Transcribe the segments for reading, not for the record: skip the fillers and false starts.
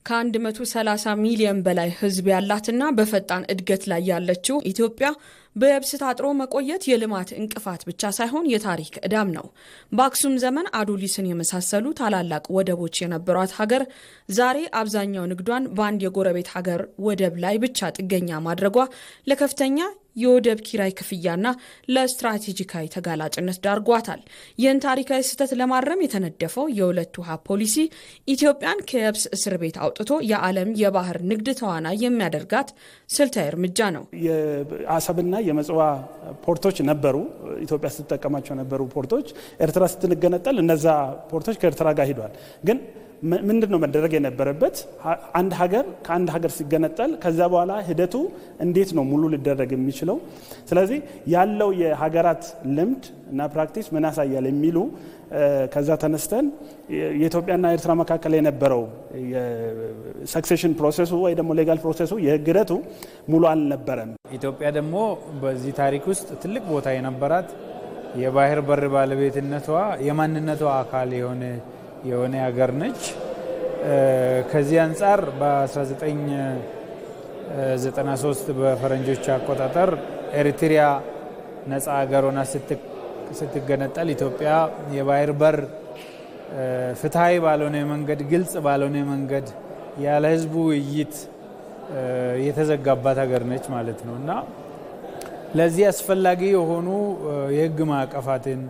ከ130 ሚሊዮን በላይ ህዝብ ያላትና በፈጣን እድገት ላይ ያለችው ኢትዮጵያ በየብስ ታጥሮ መቆየት የልማት እንቅፋት ብቻ ሳይሆን የታሪክ ዕዳም ነው። በአክሱም ዘመን አዱሊስን የመሳሰሉ ታላላቅ ወደቦች የነበሯት ሀገር ዛሬ አብዛኛው ንግዷን በአንድ የጎረቤት ሀገር ወደብ ላይ ብቻ ጥገኛ ማድረጓ ለከፍተኛ የወደብ ኪራይ ክፍያና ለስትራቴጂካዊ ተጋላጭነት ዳርጓታል። ይህን ታሪካዊ ስህተት ለማረም የተነደፈው የሁለት ውሃ ፖሊሲ ኢትዮጵያን ከየብስ እስር ቤት አውጥቶ የዓለም የባህር ንግድ ተዋናይ የሚያደርጋት ስልታዊ እርምጃ ነው። የአሰብና የመጽዋ ፖርቶች ነበሩ፣ ኢትዮጵያ ስትጠቀማቸው ነበሩ ፖርቶች። ኤርትራ ስትገነጠል እነዛ ፖርቶች ከኤርትራ ጋር ሄዷል። ግን ምንድነው መደረግ የነበረበት? አንድ ሀገር ከአንድ ሀገር ሲገነጠል ከዛ በኋላ ሂደቱ እንዴት ነው ሙሉ ሊደረግ የሚችለው? ስለዚህ ያለው የሀገራት ልምድ እና ፕራክቲስ ምን ያሳያል የሚሉ ከዛ ተነስተን የኢትዮጵያና ኤርትራ መካከል የነበረው የሰክሴሽን ፕሮሰሱ ወይ ደግሞ ሌጋል ፕሮሰሱ የህግ ሂደቱ ሙሉ አልነበረም። ኢትዮጵያ ደግሞ በዚህ ታሪክ ውስጥ ትልቅ ቦታ የነበራት የባህር በር ባለቤትነቷ የማንነቷ አካል የሆነ ሀገር ነች። ከዚህ አንጻር በ1993 በፈረንጆች አቆጣጠር ኤሪትሪያ ነፃ ሀገር ሆና ስትገነጠል ኢትዮጵያ የባህር በር ፍትሃዊ ባልሆነ መንገድ፣ ግልጽ ባልሆነ መንገድ ያለ ህዝቡ ውይይት የተዘጋባት ሀገር ነች ማለት ነው እና ለዚህ አስፈላጊ የሆኑ የህግ ማዕቀፋትን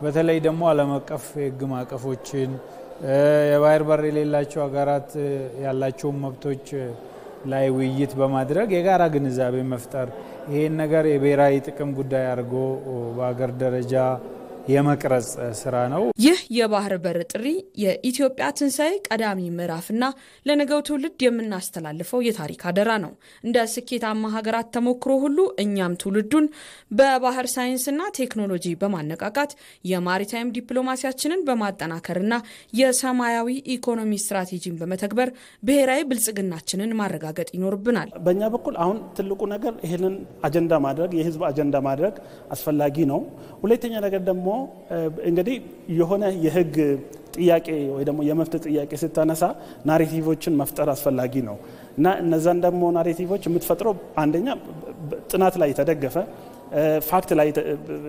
በተለይ ደግሞ ዓለም አቀፍ የህግ ማዕቀፎችን የባህር በር የሌላቸው ሀገራት ያላቸውን መብቶች ላይ ውይይት በማድረግ የጋራ ግንዛቤ መፍጠር ይሄን ነገር የብሔራዊ ጥቅም ጉዳይ አድርጎ በአገር ደረጃ የመቅረጽ ስራ ነው። ይህ የባህር በር ጥሪ የኢትዮጵያ ትንሣኤ ቀዳሚ ምዕራፍና ለነገው ትውልድ የምናስተላልፈው የታሪክ አደራ ነው። እንደ ስኬታማ ሀገራት ተሞክሮ ሁሉ እኛም ትውልዱን በባህር ሳይንስና ቴክኖሎጂ በማነቃቃት የማሪታይም ዲፕሎማሲያችንን በማጠናከርና የሰማያዊ ኢኮኖሚ ስትራቴጂን በመተግበር ብሔራዊ ብልጽግናችንን ማረጋገጥ ይኖርብናል። በእኛ በኩል አሁን ትልቁ ነገር ይህንን አጀንዳ ማድረግ የህዝብ አጀንዳ ማድረግ አስፈላጊ ነው። ሁለተኛ ነገር ደግሞ እንግዲህ የሆነ የህግ ጥያቄ ወይ ደግሞ የመፍትሄ ጥያቄ ስታነሳ ናሬቲቮችን መፍጠር አስፈላጊ ነው እና እነዛን ደግሞ ናሬቲቮች የምትፈጥረው አንደኛ ጥናት ላይ የተደገፈ ፋክት ላይ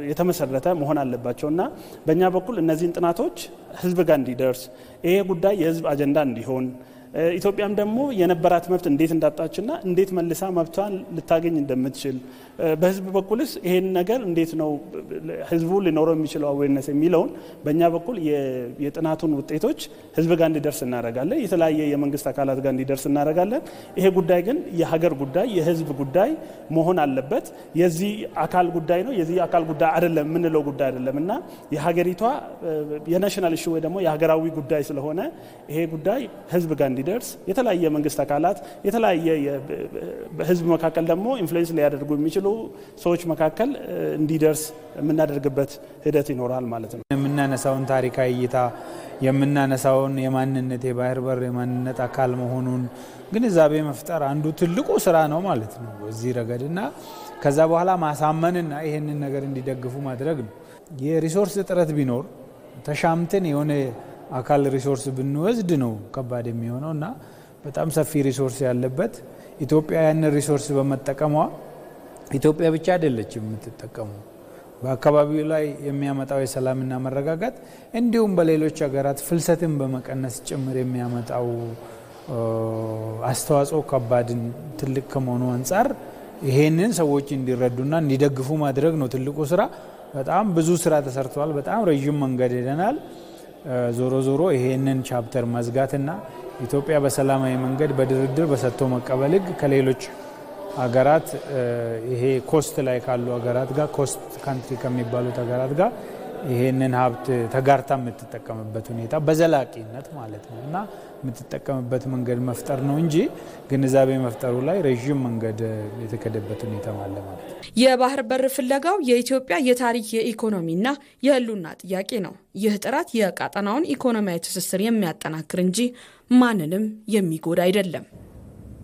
የተመሰረተ መሆን አለባቸው እና በእኛ በኩል እነዚህን ጥናቶች ህዝብ ጋር እንዲደርስ ይሄ ጉዳይ የህዝብ አጀንዳ እንዲሆን ኢትዮጵያም ደግሞ የነበራት መብት እንዴት እንዳጣችና እንዴት መልሳ መብቷን ልታገኝ እንደምትችል በህዝብ በኩልስ ይሄን ነገር እንዴት ነው ህዝቡ ሊኖረው የሚችለው አዌርነስ የሚለውን በእኛ በኩል የጥናቱን ውጤቶች ህዝብ ጋር እንዲደርስ እናደርጋለን። የተለያየ የመንግስት አካላት ጋር እንዲደርስ እናደርጋለን። ይሄ ጉዳይ ግን የሀገር ጉዳይ የህዝብ ጉዳይ መሆን አለበት። የዚህ አካል ጉዳይ ነው የዚህ አካል ጉዳይ አይደለም የምንለው ጉዳይ አይደለም እና የሀገሪቷ የናሽናል ኢሹ ወይ ደግሞ የሀገራዊ ጉዳይ ስለሆነ ይሄ ጉዳይ ህዝብ ጋር እንዲደርስ የተለያየ መንግስት አካላት የተለያየ በህዝብ መካከል ደግሞ ኢንፍሉዌንስ ሊያደርጉ የሚችሉ ሰዎች መካከል እንዲደርስ የምናደርግበት ሂደት ይኖራል ማለት ነው። የምናነሳውን ታሪካዊ እይታ የምናነሳውን የማንነት የባህር በር የማንነት አካል መሆኑን ግንዛቤ መፍጠር አንዱ ትልቁ ስራ ነው ማለት ነው በዚህ ረገድና ከዛ በኋላ ማሳመንና ይሄንን ነገር እንዲደግፉ ማድረግ ነው። የሪሶርስ እጥረት ቢኖር ተሻምተን የሆነ አካል ሪሶርስ ብንወስድ ነው ከባድ የሚሆነው እና በጣም ሰፊ ሪሶርስ ያለበት ኢትዮጵያ ያንን ሪሶርስ በመጠቀሟ ኢትዮጵያ ብቻ አይደለችም የምትጠቀመው በአካባቢው ላይ የሚያመጣው የሰላምና መረጋጋት እንዲሁም በሌሎች ሀገራት ፍልሰትን በመቀነስ ጭምር የሚያመጣው አስተዋጽኦ ከባድን ትልቅ ከመሆኑ አንፃር ይሄንን ሰዎች እንዲረዱና እንዲደግፉ ማድረግ ነው ትልቁ ስራ። በጣም ብዙ ስራ ተሰርቷል። በጣም ረጅም መንገድ ሄደናል። ዞሮ ዞሮ ይሄንን ቻፕተር መዝጋትና ኢትዮጵያ በሰላማዊ መንገድ በድርድር በሰጥቶ መቀበል ህግ ከሌሎች ሀገራት ይሄ ኮስት ላይ ካሉ ሀገራት ጋር ኮስት ካንትሪ ከሚባሉት ሀገራት ጋር ይሄንን ሀብት ተጋርታ የምትጠቀምበት ሁኔታ በዘላቂነት ማለት ነው እና የምትጠቀምበት መንገድ መፍጠር ነው እንጂ ግንዛቤ መፍጠሩ ላይ ረጅም መንገድ የተከደበት ሁኔታ ማለት ነው። የባህር በር ፍለጋው የኢትዮጵያ የታሪክ የኢኮኖሚና የህልውና ጥያቄ ነው። ይህ ጥረት የቀጠናውን ኢኮኖሚያዊ ትስስር የሚያጠናክር እንጂ ማንንም የሚጎዳ አይደለም።